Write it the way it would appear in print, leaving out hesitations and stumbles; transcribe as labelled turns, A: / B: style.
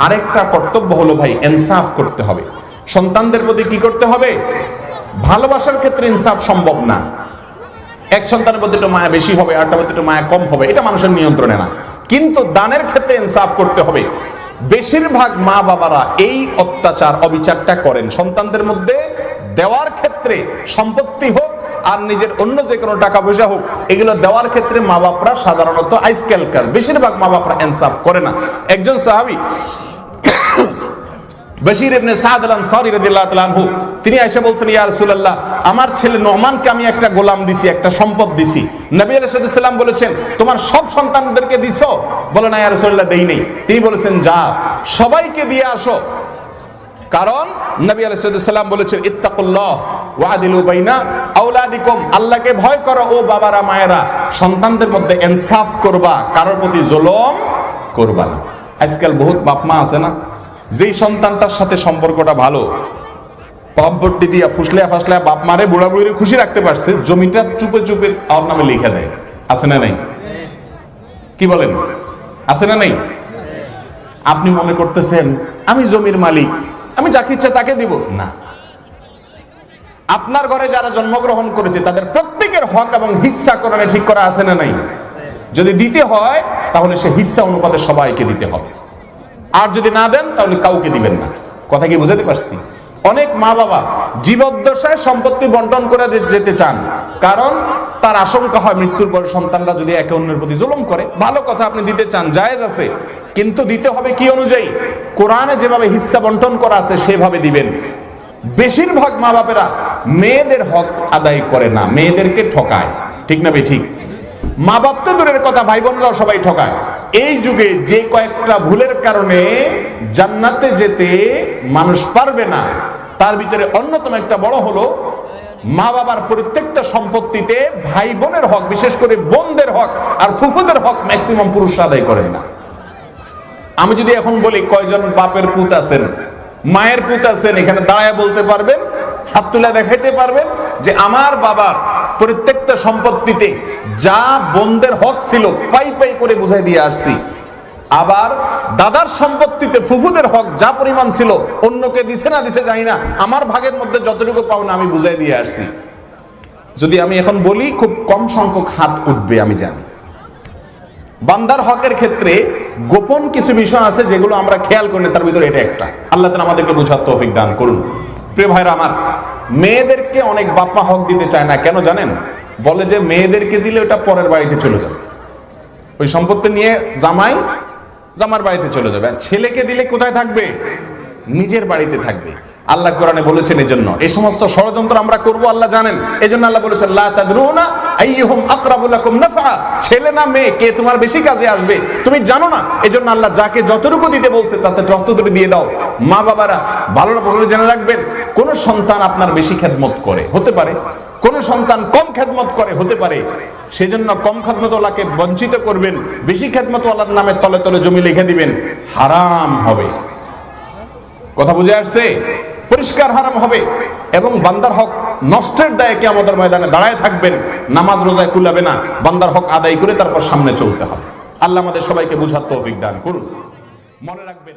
A: আরেকটা কর্তব্য হলো ভাই, ইনসাফ করতে হবে। সন্তানদের প্রতি কি করতে হবে? ভালোবাসার ক্ষেত্রে ইনসাফ সম্ভব না। এক সন্তানের প্রতি একটু মায়া বেশি হবে, আরেকটার প্রতি একটু মায়া কম হবে, এটা মানুষের নিয়ন্ত্রণে না। কিন্তু দানের ক্ষেত্রে ইনসাফ করতে হবে। বেশিরভাগ মা বাবারা এই অত্যাচার অবিচারটা করেন সন্তানদের মধ্যে দেওয়ার ক্ষেত্রে। সম্পত্তি হোক আর নিজের অন্য যে কোনো টাকা পয়সা হোক, এগুলো দেওয়ার ক্ষেত্রে মা বাপরা সাধারণত আজকালকার বেশিরভাগ মা বাপরা ইনসাফ করে না। একজন সাহাবী বশীর ইবনে সাদ আল-আনসারী রাদিয়াল্লাহু তাআলা আনহু, তিনি এসে বলছেন, ইয়া রাসূলুল্লাহ, আমার ছেলে নোমানকে আমি একটা গোলাম দিছি, একটা সম্পদ দিছি। নবী আলাইহিস সালাম বলেছেন, তোমার সব সন্তানদেরকে দিছো? বলে না ইয়া রাসূলুল্লাহ, দেই নাই। তিনি বলেছেন, যাও সবাইকে দিয়ে আসো। কারণ নবী আলাইহিস সালাম বলেছেন, ইত্তাকুল্লাহ ওয়া আদিলু বাইনা আওলাদিকুম, আল্লাহকে ভয় করো ও বাবারা মায়েরা, সন্তানদের মধ্যে ইনসাফ করবা, কারোর প্রতি জুলুম করবা না। আজকাল বহুত বাপ মা আছে না, যেই সন্তানটার সাথে সম্পর্কটা ভালো, সম্পত্তি দিয়া ফুসলিয়া ফাসলিয়া বাপ মারে বুড়া বুড়িরে খুশি রাখতে পারছে, জমিটা চুপে চুপে ওর নামে লিখে দেয়। আছে না নাই? কি বলেন, আছে না নাই? আপনি মনে করতেছেন আমি জমির মালিক, আমি যাকে ইচ্ছা তাকে দিব না। আপনার ঘরে যারা জন্মগ্রহণ করেছে তাদের প্রত্যেকের হক এবং হিস্সা কোরআনে ঠিক করা আছে না নাই? যদি দিতে হয় তাহলে সে হিস্সা অনুপাতে সবাইকে দিতে হবে, আর যদি না দেন তাহলে কাউকে দিবেন না। কথা কি বুঝাতে পারছি? অনেক মা বাবা জীবদ্দশায় সম্পত্তি বন্টন করে যেতে চান, কারণ তার আশঙ্কা হয় মৃত্যুর পরে সন্তানরা যদি একে অন্যের প্রতি জুলুম করে। ভালো কথা, আপনি দিতে চান, জায়েজ আছে, কিন্তু দিতে হবে কি অনুযায়ী? কোরআনে যেভাবে হিস্সা বন্টন করা আছে সেভাবে দিবেন। বেশিরভাগ মা বাপেরা মেয়েদের হক আদায় করে না, মেয়েদেরকে ঠকায়। ঠিক না ভাই? ঠিক। মা বাপ তো দূরের কথা, ভাই বোনরাও সবাই ঠকায়। এই যুগে যে কয়েকটা ভুলের কারণে জান্নাতে যেতে মানুষ পারবে না, তার ভিতরে অন্যতম একটা বড় হলো মা বাবার প্রত্যেকটা সম্পত্তিতে ভাই বোনের হক, বিশেষ করে বোনদের হক আর ফুফুদের হক ম্যাক্সিমাম পুরুষ আদায় করেন না। আমি যদি এখন বলি কয়জন বাপের পুত আছেন, মায়ের পুত আছেন, এখানে দাঁড়ায় বলতে পারবেন, হাত তুলে দেখাইতে পারবেন যে আমার বাবার প্রত্যেকটা সম্পত্তিতে যা বোনদের হক ছিল পাই পাই করে বুঝাই দিয়ে আসছি, আবার দাদার সম্পত্তিতে ফুফুদের হক যা পরিমাণ ছিল, অন্যকে দিছে না দিছে জানি না, আমার ভাগের মধ্যে যতটুকু পাওনা আমি বুঝাই দিয়ে আসছি। যদি আমি এখন বলি, খুব কম সংখ্যক হাত উঠবে আমি জানি। বান্দার হকের ক্ষেত্রে গোপন কিছু বিষয় আছে যেগুলো আমরা খেয়াল করি না, তার ভিতরে এটা একটা। আল্লাহ তাআলা আমাদেরকে বোঝার তৌফিক দান করুন। প্রিয় ভাইরা আমার, মেয়েদেরকে অনেক বাপ মা হক দিতে চায় না। কেন জানেন? বলে যে মেয়েদেরকে দিলে ওটা পরের বাড়িতে চলে যাবে, ওই সম্পত্তি নিয়ে জামার বাড়িতে চলে যাবে। আর ছেলেকে দিলে কোথায় থাকবে? নিজের বাড়িতে থাকবে। আল্লাহ কোরআনে বলেছেন এজন্য এই সমস্ত ষড়যন্ত্র আমরা করব আল্লাহ জানেন। এজন্য আল্লাহ বলেছেন, লা তাদরুনা আইয়ুহুম আকরাবু লাকুম নাফআ, ছেলে না মেয়ে কে তোমার বেশি কাজে আসবে তুমি জানো না। এজন্য আল্লাহ যাকে যতটুকু দিতে বলছে তাতে ততটুকু দিয়ে দাও। মা বাবারা ভালো করে জেনে রাখবেন, কোন সন্তান আপনার বেশি খেদমত করে হতে পারে, কোন সন্তান কম খেদমত করে হতে পারে। সেজন্য কম খেদমতওয়ালাকে বঞ্চিত করবেন, বেশি খেদমতওয়ালার নামে তলে তলে জমি লিখে দিবেন, হারাম হবে। কথা বুঝে আসছে? পরিষ্কার হারাম হবে। এবং বান্দার হক নষ্টের দায়ে কিয়ামতের ময়দানে দাঁড়ায় থাকবেন, নামাজ রোজায় কুলাবে না। বান্দার হক আদায় করে তারপর সামনে চলতে হবে। আল্লাহ আমাদের সবাইকে বুঝার তৌফিক দান করুন। মনে রাখবেন।